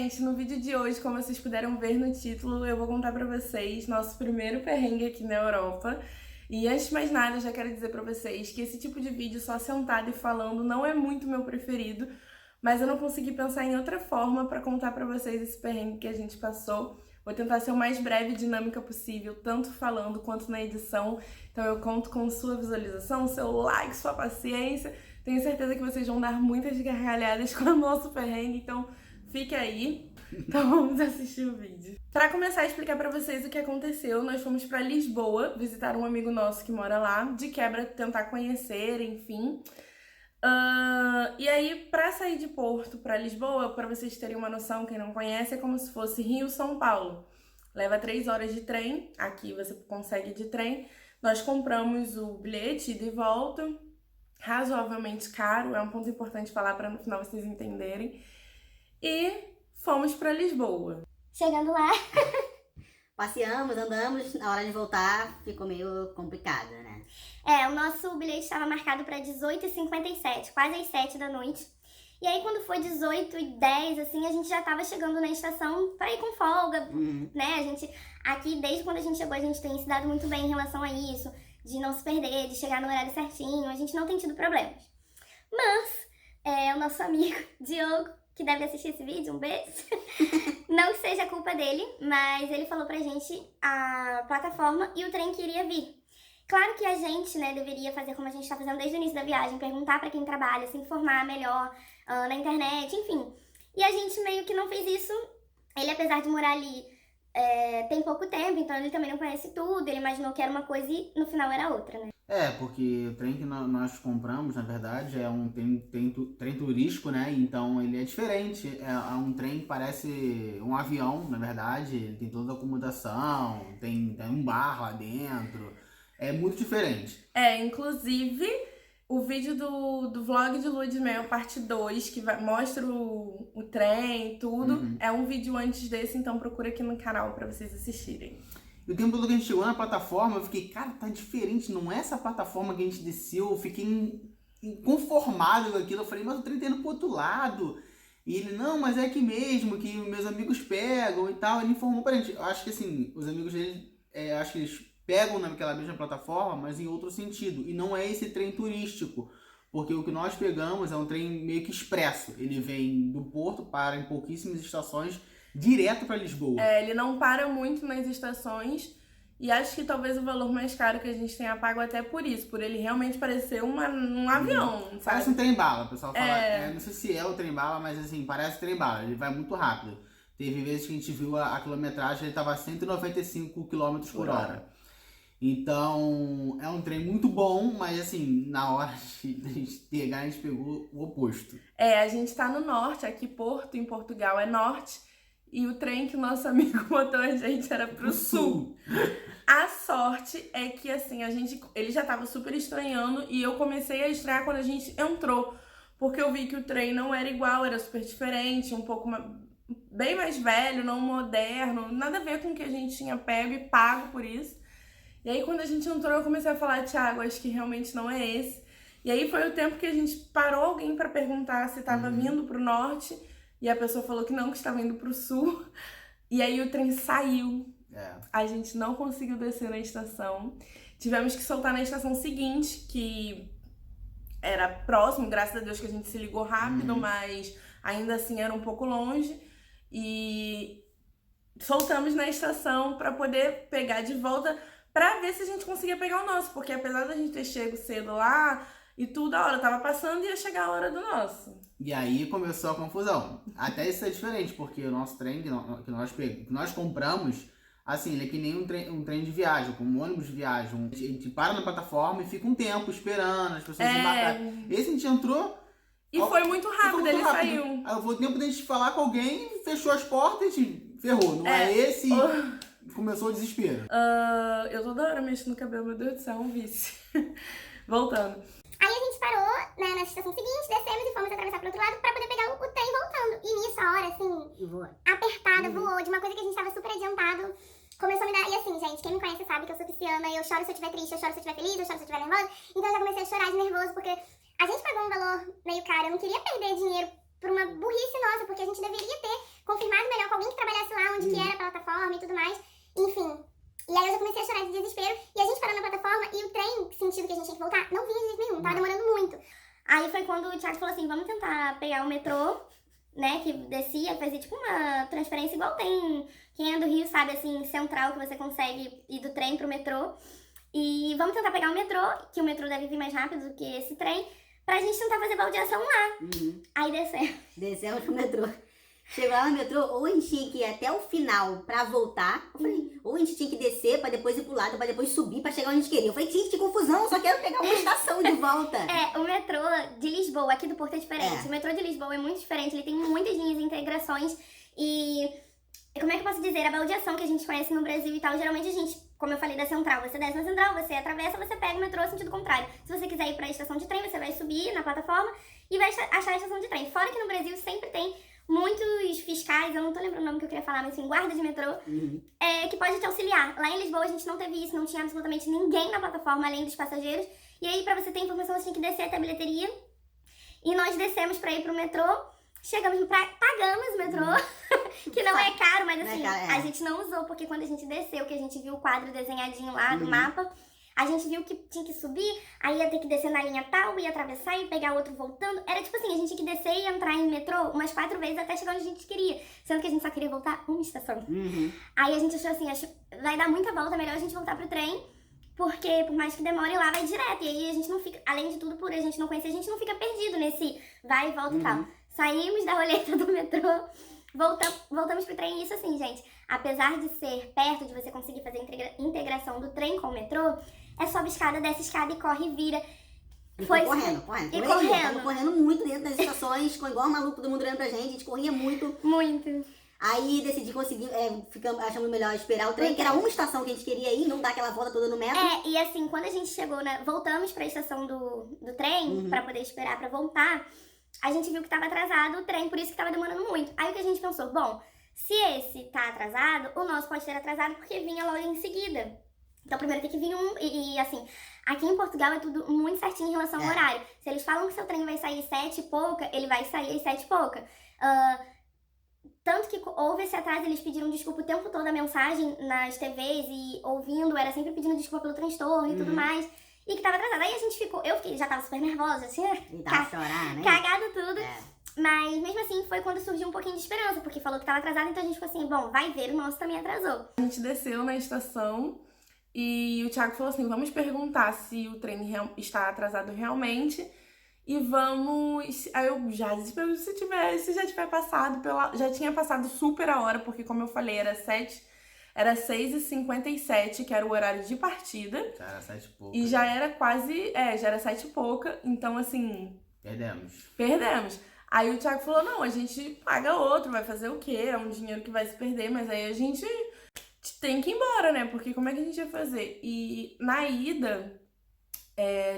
Gente, no vídeo de hoje, como vocês puderam ver no título, eu vou contar pra vocês nosso primeiro perrengue aqui na Europa. E antes de mais nada, eu já quero dizer pra vocês que esse tipo de vídeo só sentado e falando não é muito meu preferido, mas eu não consegui pensar em outra forma pra contar pra vocês esse perrengue que a gente passou. Vou tentar ser o mais breve e dinâmica possível, tanto falando quanto na edição. Então eu conto com sua visualização, seu like, sua paciência. Tenho certeza que vocês vão dar muitas gargalhadas com o nosso perrengue, então fique aí. Então vamos assistir o vídeo. Para começar a explicar para vocês o que aconteceu, nós fomos para Lisboa visitar um amigo nosso que mora lá, de quebra tentar conhecer, enfim. E aí, para sair de Porto para Lisboa, para vocês terem uma noção, quem não conhece, é como se fosse Rio-São Paulo. Leva 3 horas de trem, aqui você consegue de trem. Nós compramos o bilhete ida e volta, razoavelmente caro, é um ponto importante falar para no final vocês entenderem. E fomos para Lisboa. Chegando lá, passeamos, andamos, na hora de voltar ficou meio complicado, né? O nosso bilhete estava marcado para 18h57, quase às 7 da noite. E aí quando foi 18h10, assim, a gente já estava chegando na estação para ir com folga, né? A gente, aqui, desde quando a gente chegou, a gente tem se dado muito bem em relação a isso, de não se perder, de chegar no horário certinho, a gente não tem tido problemas. Mas, o nosso amigo Diogo, que deve assistir esse vídeo, um beijo. Não que seja culpa dele, mas ele falou pra gente a plataforma e o trem que iria vir. Claro que a gente, né, deveria fazer como a gente tá fazendo desde o início da viagem, perguntar pra quem trabalha, se informar melhor na internet, enfim. E a gente meio que não fez isso. Ele, apesar de morar ali, tem pouco tempo, então ele também não conhece tudo, ele imaginou que era uma coisa e no final era outra, né? Porque o trem que nós compramos, na verdade, é um trem turístico, né? Então ele é diferente. É um trem que parece um avião, na verdade. Ele tem toda a acomodação, tem um bar lá dentro. É muito diferente. Inclusive, o vídeo do vlog de Lua de Mel, parte 2, que mostra o trem e tudo, é um vídeo antes desse, então procura aqui no canal pra vocês assistirem. E o tempo todo que a gente chegou na plataforma, eu fiquei, cara, tá diferente, não é essa plataforma que a gente desceu. Eu fiquei inconformado com aquilo. Eu falei, mas o trem tá indo pro outro lado. E ele, não, mas é aqui mesmo, que meus amigos pegam e tal. Ele informou pra gente. Eu acho que assim, os amigos dele, acho que eles pegam naquela mesma plataforma, mas em outro sentido. E não é esse trem turístico. Porque o que nós pegamos é um trem meio que expresso. Ele vem do Porto, para em pouquíssimas estações, direto para Lisboa. Ele não para muito nas estações e acho que talvez o valor mais caro que a gente tenha pago até por isso, por ele realmente parecer um avião, sabe? Parece um trem-bala, o pessoal fala, não sei se é o trem-bala, mas assim, parece trem-bala, ele vai muito rápido. Teve vezes que a gente viu a quilometragem, ele estava a 195 km por hora. Então, é um trem muito bom, mas assim, na hora de a gente pegar, a gente pegou o oposto. A gente tá no norte, aqui Porto, em Portugal, é norte. E o trem que o nosso amigo botou a gente era pro sul. A sorte é que, assim, ele já tava super estranhando e eu comecei a estranhar quando a gente entrou. Porque eu vi que o trem não era igual, era super diferente, um pouco bem mais velho, não moderno. Nada a ver com o que a gente tinha pego e pago por isso. E aí, quando a gente entrou, eu comecei a falar, Thiago, acho que realmente não é esse. E aí foi o tempo que a gente parou alguém pra perguntar se tava vindo pro norte. E a pessoa falou que não, que estava indo pro sul. E aí o trem saiu. A gente não conseguiu descer na estação. Tivemos que soltar na estação seguinte, que era próximo, graças a Deus que a gente se ligou rápido, mas ainda assim era um pouco longe. E soltamos na estação para poder pegar de volta, para ver se a gente conseguia pegar o nosso. Porque apesar da gente ter chego cedo lá e tudo, a hora tava passando e ia chegar a hora do nosso. E aí começou a confusão. Até isso é diferente, porque o nosso trem que nós compramos, assim, ele é que nem um trem de viagem, como um ônibus de viagem. A gente para na plataforma e fica um tempo esperando as pessoas embarcarem. Esse a gente entrou... E foi muito rápido, ele saiu. Aí foi o tempo de a gente falar com alguém, fechou as portas e ferrou. Não é esse... Começou o desespero. Eu toda hora mexendo no cabelo, meu Deus do céu, um vício. Voltando. Aí a gente parou, né, na estação seguinte, descemos e fomos atravessar pro outro lado pra poder pegar o trem voltando. E nisso, a hora, assim, apertada, voou, de uma coisa que a gente tava super adiantado. Começou a me dar... E assim, gente, quem me conhece sabe que eu sou pisciana, eu choro se eu estiver triste, eu choro se eu estiver feliz, eu choro se eu estiver nervosa. Então eu já comecei a chorar de nervoso, porque a gente pagou um valor meio caro, eu não queria perder dinheiro por uma burrice nossa, porque a gente deveria ter confirmado melhor com alguém que trabalhasse lá, onde que era a plataforma e tudo mais. Enfim. E aí eu já comecei a chorar de desespero. E a gente parou na plataforma e o trem, sentido que a gente tinha que voltar, não vinha de jeito nenhum. Tava demorando muito. Aí foi quando o Thiago falou assim, vamos tentar pegar o metrô, né, que descia, fazia tipo uma transferência igual tem, quem é do Rio sabe, assim, central, que você consegue ir do trem pro metrô. E vamos tentar pegar o metrô, que o metrô deve vir mais rápido do que esse trem, pra gente tentar fazer baldeação lá. Aí descemos. Descemos pro metrô. Chegou lá no metrô, ou a gente tinha que ir até o final pra voltar, eu falei, ou a gente tinha que descer pra depois ir pro lado, pra depois subir pra chegar onde a gente queria. Eu falei, gente, que confusão, só quero pegar uma estação de volta. O metrô de Lisboa, aqui do Porto é diferente. O metrô de Lisboa é muito diferente, ele tem muitas linhas de integrações e, como é que eu posso dizer, a baldeação que a gente conhece no Brasil e tal, geralmente a gente, como eu falei da central, você desce na central, você atravessa, você pega o metrô sentido contrário. Se você quiser ir pra estação de trem, você vai subir na plataforma e vai achar a estação de trem. Fora que no Brasil sempre tem muitos fiscais, eu não tô lembrando o nome que eu queria falar, mas assim, guarda de metrô, que pode te auxiliar. Lá em Lisboa a gente não teve isso, não tinha absolutamente ninguém na plataforma, além dos passageiros. E aí, pra você ter informação, você tinha que descer até a bilheteria. E nós descemos pra ir pro metrô, pagamos o metrô, que não é caro, mas assim, a gente não usou, porque quando a gente desceu, que a gente viu o quadro desenhadinho lá do mapa, a gente viu que tinha que subir, aí ia ter que descer na linha tal, ia atravessar e pegar outro voltando. Era tipo assim, a gente tinha que descer e entrar em metrô umas 4 vezes até chegar onde a gente queria. Sendo que a gente só queria voltar uma estação. Aí a gente achou assim, vai dar muita volta, melhor a gente voltar pro trem. Porque por mais que demore lá, vai direto. E aí a gente não fica, além de tudo, por a gente não conhecer, a gente não fica perdido nesse vai e volta e tal. Saímos da roleta do metrô, voltamos pro trem. E isso assim, gente, apesar de ser perto, de você conseguir fazer a integração do trem com o metrô, é sobe escada, desce escada e corre e vira. Foi correndo. Correndo muito dentro das estações, com igual maluco, todo mundo olhando pra gente, a gente corria muito. Muito. Aí decidi conseguir, achamos melhor esperar o trem, que era uma estação que a gente queria ir, não dar aquela volta toda no metro. E assim, quando a gente chegou, voltamos pra estação do trem, pra poder esperar pra voltar, a gente viu que tava atrasado o trem, por isso que tava demorando muito. Aí o que a gente pensou, bom, se esse tá atrasado, o nosso pode ter atrasado porque vinha logo em seguida. Então primeiro tem que vir um, e assim, aqui em Portugal é tudo muito certinho em relação ao horário. Se eles falam que seu trem vai sair às 7 e pouca, ele vai sair às 7 e pouca. Tanto que houve esse atraso, eles pediram desculpa o tempo todo a mensagem nas TVs e ouvindo, era sempre pedindo desculpa pelo transtorno e tudo mais. E que tava atrasado. Aí a gente já tava super nervosa, assim, chorar, né? Cagado tudo. Mas mesmo assim foi quando surgiu um pouquinho de esperança, porque falou que tava atrasado, então a gente ficou assim, bom, vai ver, o nosso também atrasou. A gente desceu na estação e o Thiago falou assim, vamos perguntar se o trem está atrasado realmente e vamos... Aí eu já disse, se já tiver passado já tinha passado super a hora, porque como eu falei, era 6h57, que era o horário de partida. Já era 7 e pouca. E já era quase, já era 7 e pouca, então assim... Perdemos. Aí o Thiago falou, não, a gente paga outro, vai fazer o quê? É um dinheiro que vai se perder, mas aí a gente tem que ir embora, né? Porque como é que a gente ia fazer? E na ida,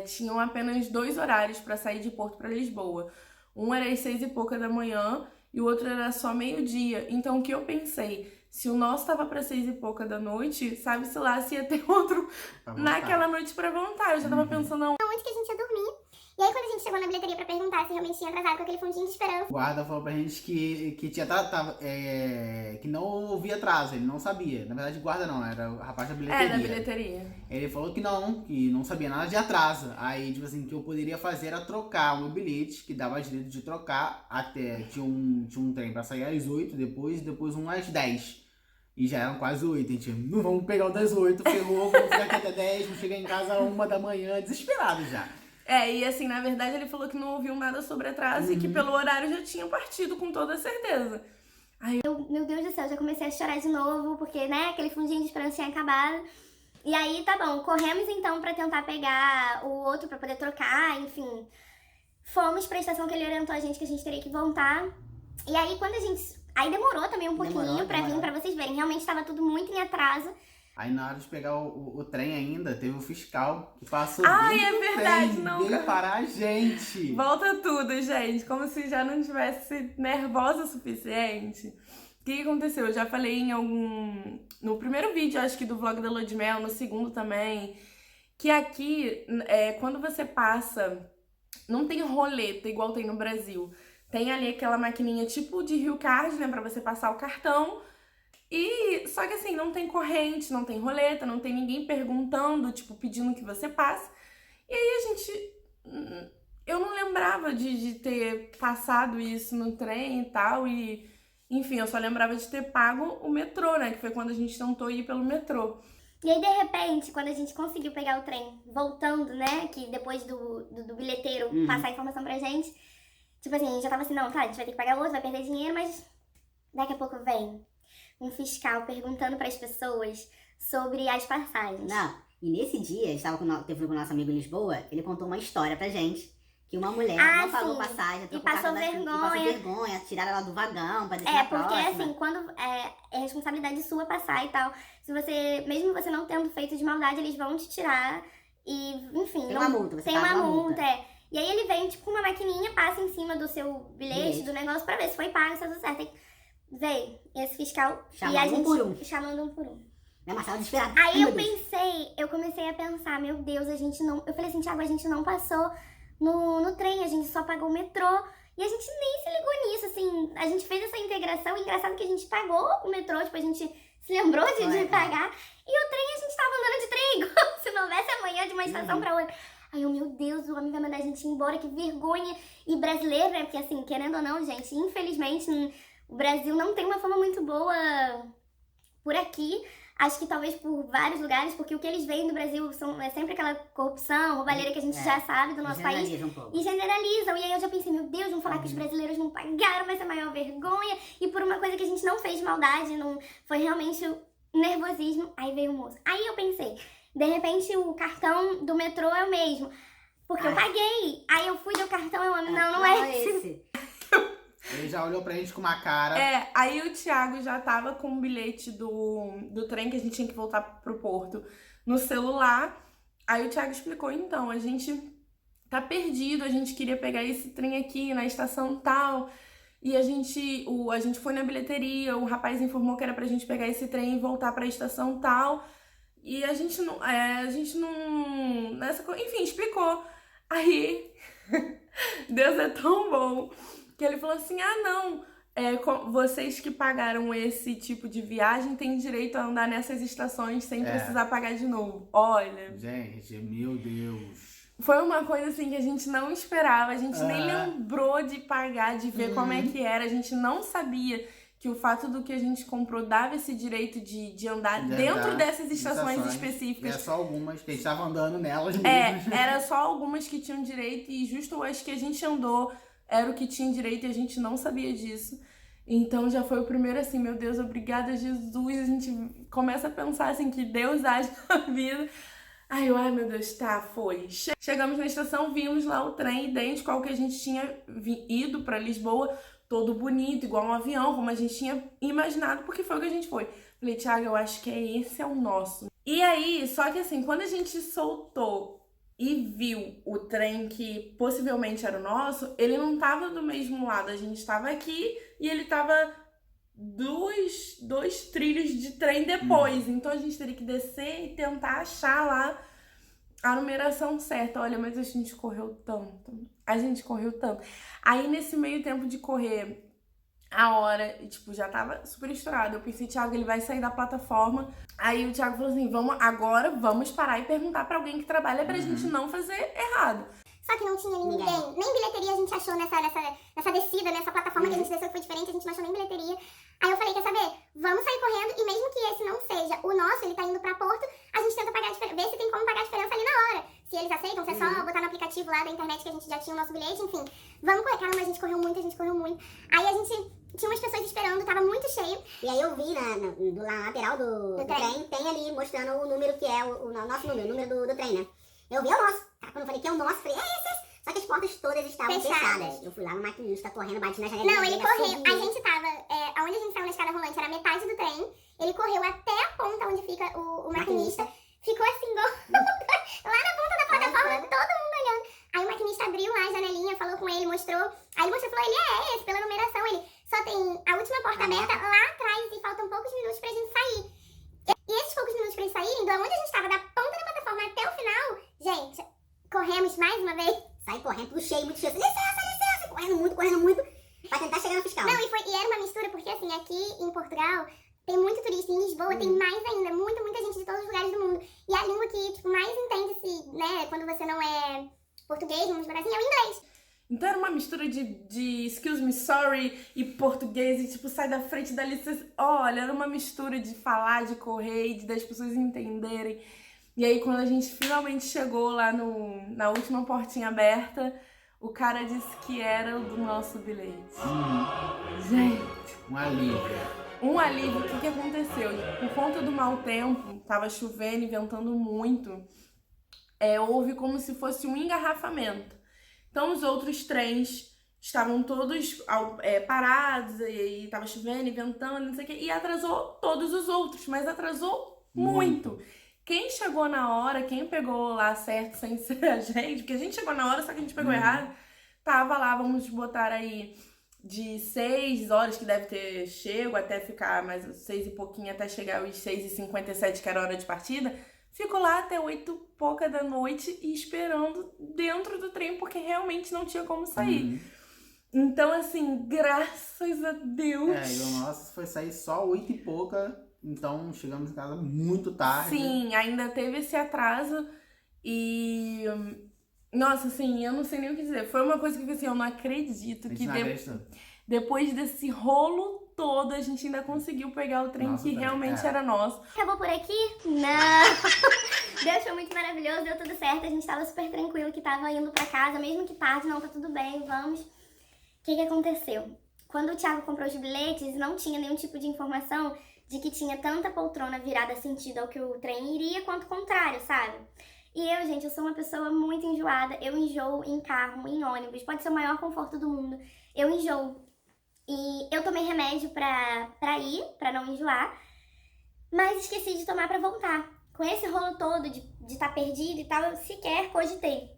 tinham apenas 2 horários pra sair de Porto pra Lisboa. Um era às 6 e pouca da manhã e o outro era só meio-dia. Então o que eu pensei? Se o nosso tava pra 6 e pouca da noite, sabe-se lá se ia ter outro naquela noite pra voltar. Eu já tava pensando onde que a gente ia dormir. E aí quando a gente chegou na bilheteria pra perguntar se realmente tinha atrasado com aquele fundinho de esperança, o guarda falou pra gente que tinha que não ouvia atraso, ele não sabia. Na verdade, guarda não, era o rapaz da bilheteria. da bilheteria. Ele falou que não sabia nada de atraso. Aí, tipo assim, o que eu poderia fazer era trocar o meu bilhete, que dava direito de trocar até... Tinha um trem pra sair às 8, depois um às 10. E já eram quase 8, a gente, não vamos pegar o das 8, ferrou, vamos ficar aqui até 10, vamos chegar em casa 1 da manhã, desesperado já. E assim, na verdade ele falou que não ouviu nada sobre atraso e que pelo horário já tinha partido com toda certeza. Aí meu Deus do céu, já comecei a chorar de novo, porque, né, aquele fundinho de esperança tinha acabado. E aí, tá bom, corremos então pra tentar pegar o outro pra poder trocar, enfim. Fomos pra estação que ele orientou a gente que a gente teria que voltar. E aí, quando a gente... Aí demorou também um pouquinho pra vir, pra vocês verem. Realmente tava tudo muito em atraso. Aí na hora de pegar o trem ainda, teve o fiscal que passou veio parar a gente. Volta tudo, gente. Como se já não tivesse nervosa o suficiente. O que aconteceu? Eu já falei no primeiro vídeo, acho que do vlog da Lua de Mel, no segundo também, que aqui, quando você passa, não tem roleta igual tem no Brasil. Tem ali aquela maquininha tipo de Rio Card, né, pra você passar o cartão. E só que assim, não tem corrente, não tem roleta, não tem ninguém perguntando, tipo, pedindo que você passe. E aí a gente... Eu não lembrava de ter passado isso no trem e tal, e... Enfim, eu só lembrava de ter pago o metrô, né, que foi quando a gente tentou ir pelo metrô. E aí, de repente, quando a gente conseguiu pegar o trem, voltando, né, que depois do bilheteiro passar a informação pra gente, tipo assim, a gente já tava assim, não, tá, a gente vai ter que pagar outro, vai perder dinheiro, mas daqui a pouco vem um fiscal perguntando pras pessoas sobre as passagens. Não, e nesse dia, a gente teve com o nosso amigo em Lisboa, ele contou uma história pra gente, que uma mulher não pagou passagem, e passou vergonha, tiraram ela do vagão pra deixar porque assim, quando é responsabilidade sua passar e tal, se você, mesmo você não tendo feito de maldade, eles vão te tirar e, enfim... Tem uma multa, tem uma multa, E aí ele vem, tipo, com uma maquininha, passa em cima do seu bilhete, do negócio, pra ver se foi pago, se tá tudo certo. Veio esse fiscal chamando e a gente... Chamando um por um. É uma sala desesperada. Aí eu comecei a pensar, meu Deus, a gente não... Eu falei assim, Thiago, a gente não passou no trem, a gente só pagou o metrô. E a gente nem se ligou nisso, assim, a gente fez essa integração, engraçado que a gente pagou o metrô, tipo, a gente se lembrou de pagar, e o trem a gente tava andando de trem, igual se não houvesse amanhã de uma estação pra outra. Aí eu, meu Deus, o homem vai mandar a gente embora, que vergonha. E brasileiro, né, porque assim, querendo ou não, gente, infelizmente, o Brasil não tem uma fama muito boa por aqui. Acho que talvez por vários lugares, porque o que eles veem do Brasil é sempre aquela corrupção, roubalheira que a gente já sabe do nosso país. E generalizam. E aí eu já pensei, meu Deus, vão falar que os brasileiros não pagaram, vai ser a maior vergonha. E por uma coisa que a gente não fez de maldade, não foi realmente o nervosismo. Aí veio o moço. Aí eu pensei, de repente o cartão do metrô é o mesmo. Porque eu paguei. Aí eu fui do cartão e eu, não é esse. Ele já olhou pra gente com uma cara. Aí o Thiago já tava com o bilhete do trem que a gente tinha que voltar pro Porto no celular. Aí o Thiago explicou, então, a gente tá perdido, a gente queria pegar esse trem aqui na estação tal. E a gente foi na bilheteria, o rapaz informou que era pra gente pegar esse trem e voltar pra estação tal. E a gente não... enfim, explicou. Aí, Deus é tão bom... Que ele falou assim, vocês que pagaram esse tipo de viagem têm direito a andar nessas estações sem precisar pagar de novo. Olha... Gente, meu Deus... Foi uma coisa assim que a gente não esperava, a gente nem lembrou de pagar, de ver como é que era. A gente não sabia que o fato do que a gente comprou dava esse direito de andar dentro dessas estações específicas. É só algumas que a gente estava andando nelas mesmo. Era só algumas que tinham direito e justo as que a gente andou... Era o que tinha direito e a gente não sabia disso. Então já foi o primeiro assim, meu Deus, obrigada Jesus. A gente começa a pensar assim, que Deus age na vida. Ai meu Deus, tá, foi. Chegamos na estação, vimos lá o trem idêntico ao que a gente tinha ido pra Lisboa. Todo bonito, igual um avião, como a gente tinha imaginado, porque foi o que a gente foi. Falei, Thiago, eu acho que esse é o nosso. E aí, só que assim, quando a gente soltou e viu o trem que possivelmente era o nosso, ele não tava do mesmo lado. A gente tava aqui e ele tava dois trilhos de trem depois. Então a gente teria que descer e tentar achar lá a numeração certa. Olha, mas a gente correu tanto. Aí nesse meio tempo de correr, a hora, tipo, já tava super estourado. Eu pensei, Thiago, ele vai sair da plataforma. Aí o Thiago falou assim, vamos parar e perguntar pra alguém que trabalha pra gente não fazer errado. Só que não tinha ninguém. Nem bilheteria a gente achou nessa descida, nessa plataforma que a gente desceu que foi diferente, a gente não achou nem bilheteria. Aí eu falei, quer saber? Vamos sair correndo e mesmo que esse não seja o nosso, ele tá indo pra Porto, a gente tenta pagar a diferença, ver se tem como pagar a diferença ali na hora. Se eles aceitam, se é só botar no aplicativo lá da internet que a gente já tinha o nosso bilhete, enfim. Vamos correr. Caramba, a gente correu muito. Aí a gente tinha umas pessoas esperando, tava muito cheio. E aí eu vi do lateral do trem, tem ali mostrando o número que é o nosso número, o número do trem, né? Eu vi o nosso. Tá? Quando eu falei que é o nosso, eu falei, esse. Só que as portas todas estavam fechadas. Eu fui lá no maquinista correndo, bati na janela. Não, ele correu. A gente tava, onde a gente saiu na escada rolante era metade do trem. Ele correu até a ponta onde fica o maquinista. Ficou assim, lá na ponta da plataforma, todo mundo olhando. Aí o maquinista abriu lá a janelinha, falou com ele, mostrou. Aí ele mostrou, falou, ele é esse, pela numeração. Ele só tem a última porta aberta lá atrás e faltam poucos minutos pra gente sair. E esses poucos minutos pra gente saírem, de onde a gente tava, da ponta da plataforma até o final, gente, corremos mais uma vez. Saí correndo, tudo cheio, muito cheio. Licença. Correndo muito. pra tentar chegar no fiscal. Não, e era uma mistura, porque assim, aqui em Portugal tem muito turista, em Lisboa tem mais ainda, muita gente de todos os lugares do mundo. E a língua que, tipo, mais entende-se, né, quando você não é português, vamos dizer assim, é o inglês. Então era uma mistura de excuse me, sorry e português e tipo, sai da frente da licença. Olha, era uma mistura de falar, de correr e das pessoas entenderem. E aí quando a gente finalmente chegou lá na última portinha aberta, o cara disse que era o do nosso bilhete. Gente, Um alívio. um alívio. O que aconteceu? Por conta do mau tempo, tava chovendo e ventando muito, houve como se fosse um engarrafamento. Então os outros trens estavam todos parados, e aí tava chovendo e ventando, não sei o quê, e atrasou todos os outros, mas atrasou muito. Quem chegou na hora, quem pegou lá certo sem ser a gente, porque a gente chegou na hora, só que a gente pegou errado, tava lá, vamos botar aí, de 6 horas que deve ter chego, até ficar mais 6 e pouquinho, até chegar aos 6h57, que era a hora de partida, ficou lá até 8h pouca da noite e esperando dentro do trem, porque realmente não tinha como sair. Então, assim, graças a Deus. E o nosso foi sair só 8h pouca, então chegamos em casa muito tarde. Sim, ainda teve esse atraso e... Nossa, assim, eu não sei nem o que dizer. Foi uma coisa que, assim, eu não acredito que depois desse rolo todo, a gente ainda conseguiu pegar o trem que realmente era nosso. Acabou por aqui? Não! Deus foi muito maravilhoso, deu tudo certo, a gente tava super tranquilo que tava indo pra casa, mesmo que tarde, não, tá tudo bem, vamos. O que aconteceu? Quando o Thiago comprou os bilhetes, não tinha nenhum tipo de informação de que tinha tanta poltrona virada sentido ao que o trem iria, quanto o contrário, sabe? E eu, gente, eu sou uma pessoa muito enjoada, eu enjoo em carro, em ônibus, pode ser o maior conforto do mundo, eu enjoo. E eu tomei remédio pra não enjoar, mas esqueci de tomar pra voltar. Com esse rolo todo de estar perdido e tal, eu sequer cogitei.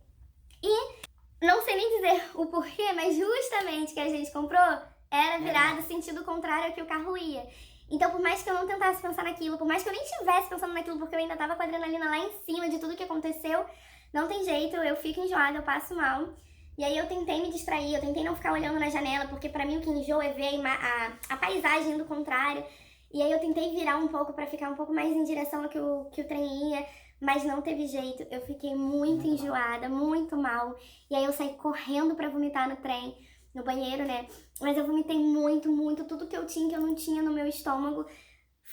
E não sei nem dizer o porquê, mas justamente que a gente comprou era virado sentido contrário ao que o carro ia. Então, por mais que eu não tentasse pensar naquilo, por mais que eu nem estivesse pensando naquilo, porque eu ainda tava com a adrenalina lá em cima de tudo que aconteceu, não tem jeito, eu fico enjoada, eu passo mal. E aí eu tentei me distrair, eu tentei não ficar olhando na janela, porque pra mim o que enjoa é ver a paisagem do contrário. E aí eu tentei virar um pouco pra ficar um pouco mais em direção ao que o trem ia, mas não teve jeito. Eu fiquei muito enjoada, muito mal. E aí eu saí correndo pra vomitar no trem, no banheiro, né? Mas eu vomitei muito, tudo que eu tinha, que eu não tinha no meu estômago.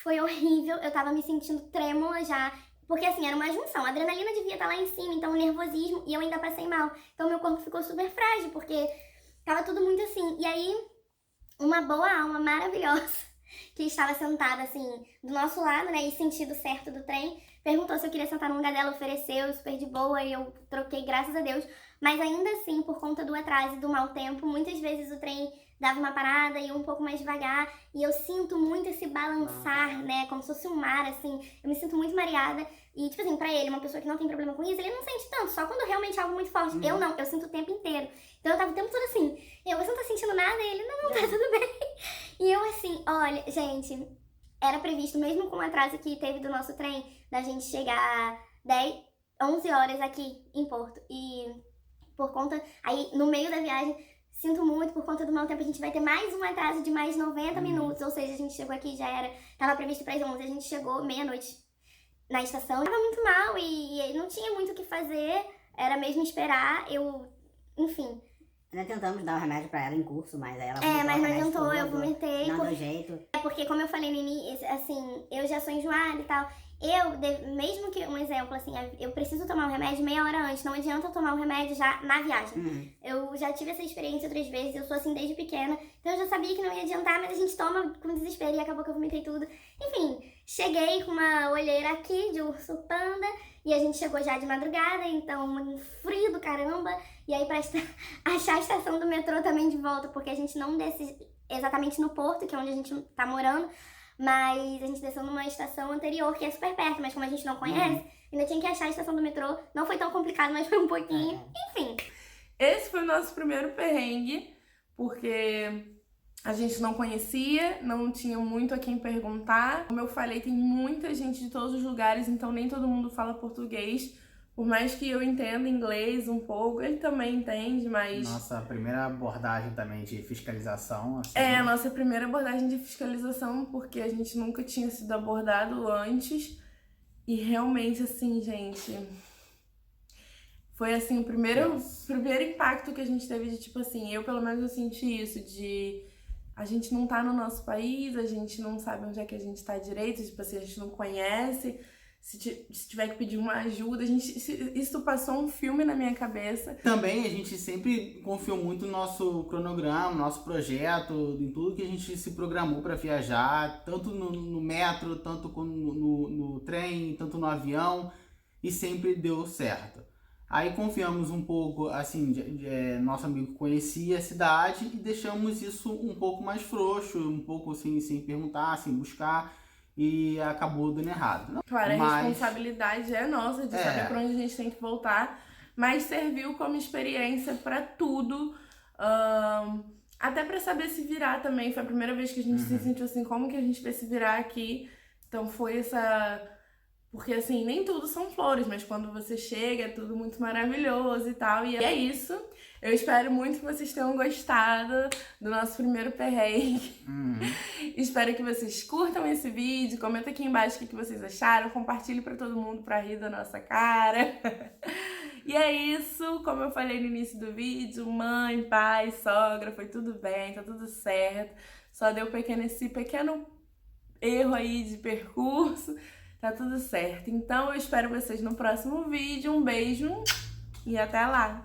Foi horrível, eu tava me sentindo trêmula já. Porque assim, era uma junção, a adrenalina devia estar lá em cima, então o nervosismo, e eu ainda passei mal. Então meu corpo ficou super frágil, porque tava tudo muito assim. E aí, uma boa alma maravilhosa, que estava sentada assim, do nosso lado, né, e sentido certo do trem, perguntou se eu queria sentar no lugar dela, ofereceu, super de boa, e eu troquei, graças a Deus. Mas ainda assim, por conta do atraso e do mau tempo, muitas vezes o trem dava uma parada e ia um pouco mais devagar, e eu sinto muito esse balançar, né, como se fosse um mar, assim, eu me sinto muito mareada, e tipo assim, pra ele, uma pessoa que não tem problema com isso, ele não sente tanto, só quando realmente é algo muito forte. Eu não, eu sinto o tempo inteiro. Então eu tava o tempo todo assim, você não tá sentindo nada? E ele, não, tá tudo bem. E eu assim, olha, gente, era previsto, mesmo com o atraso que teve do nosso trem, da gente chegar 11 horas aqui em Porto, e por conta, aí no meio da viagem, sinto muito, por conta do mau tempo, a gente vai ter mais um atraso de mais 90 minutos, ou seja, a gente chegou aqui, tava previsto para as 11, a gente chegou meia-noite na estação, tava muito mal e não tinha muito o que fazer, era mesmo esperar, enfim. Nós tentamos dar o remédio pra ela em curso, mas aí ela mas não adiantou, eu vomitei. Não deu jeito. É porque, como eu falei no início, assim, eu já sou enjoada e tal. Mesmo que, um exemplo, assim, eu preciso tomar o remédio meia hora antes, não adianta eu tomar o remédio já na viagem. Eu já tive essa experiência outras vezes, eu sou assim desde pequena, então eu já sabia que não ia adiantar, mas a gente toma com desespero e acabou que eu vomitei tudo. Enfim, cheguei com uma olheira aqui de urso panda, e a gente chegou já de madrugada, então um frio do caramba, e aí pra achar a estação do metrô também de volta, porque a gente não desce exatamente no Porto, que é onde a gente tá morando, mas a gente desceu numa estação anterior, que é super perto, mas como a gente não conhece, ainda tinha que achar a estação do metrô. Não foi tão complicado, mas foi um pouquinho. Enfim. Esse foi o nosso primeiro perrengue, porque a gente não conhecia, não tinha muito a quem perguntar. Como eu falei, tem muita gente de todos os lugares, então nem todo mundo fala português. Por mais que eu entenda inglês um pouco, ele também entende, mas... Nossa primeira abordagem também de fiscalização, assim. É, a nossa primeira abordagem de fiscalização, porque a gente nunca tinha sido abordado antes. E realmente, assim, gente... Foi, assim, o primeiro impacto que a gente teve de, tipo assim... Eu, pelo menos, eu senti isso, de... A gente não tá no nosso país, a gente não sabe onde é que a gente tá direito, tipo assim, a gente não conhece... Se tiver que pedir uma ajuda, isso passou um filme na minha cabeça. Também a gente sempre confiou muito no nosso cronograma, no nosso projeto, em tudo que a gente se programou para viajar, tanto no metro, tanto no trem, tanto no avião, e sempre deu certo. Aí confiamos um pouco, assim, nosso amigo conhecia a cidade e deixamos isso um pouco mais frouxo, um pouco assim, sem perguntar, sem buscar. E acabou dando errado. Claro, a responsabilidade é nossa de saber pra onde a gente tem que voltar, mas serviu como experiência pra tudo, até pra saber se virar também. Foi a primeira vez que a gente se sentiu assim, como que a gente vai se virar aqui? Então foi essa... Porque assim, nem tudo são flores, mas quando você chega é tudo muito maravilhoso e tal. E é isso. Eu espero muito que vocês tenham gostado do nosso primeiro perrengue. Espero que vocês curtam esse vídeo. Comenta aqui embaixo o que vocês acharam. Compartilhe pra todo mundo pra rir da nossa cara. E é isso. Como eu falei no início do vídeo, mãe, pai, sogra, foi tudo bem, tá tudo certo. Só deu esse pequeno erro aí de percurso. Tá tudo certo. Então eu espero vocês no próximo vídeo. Um beijo e até lá!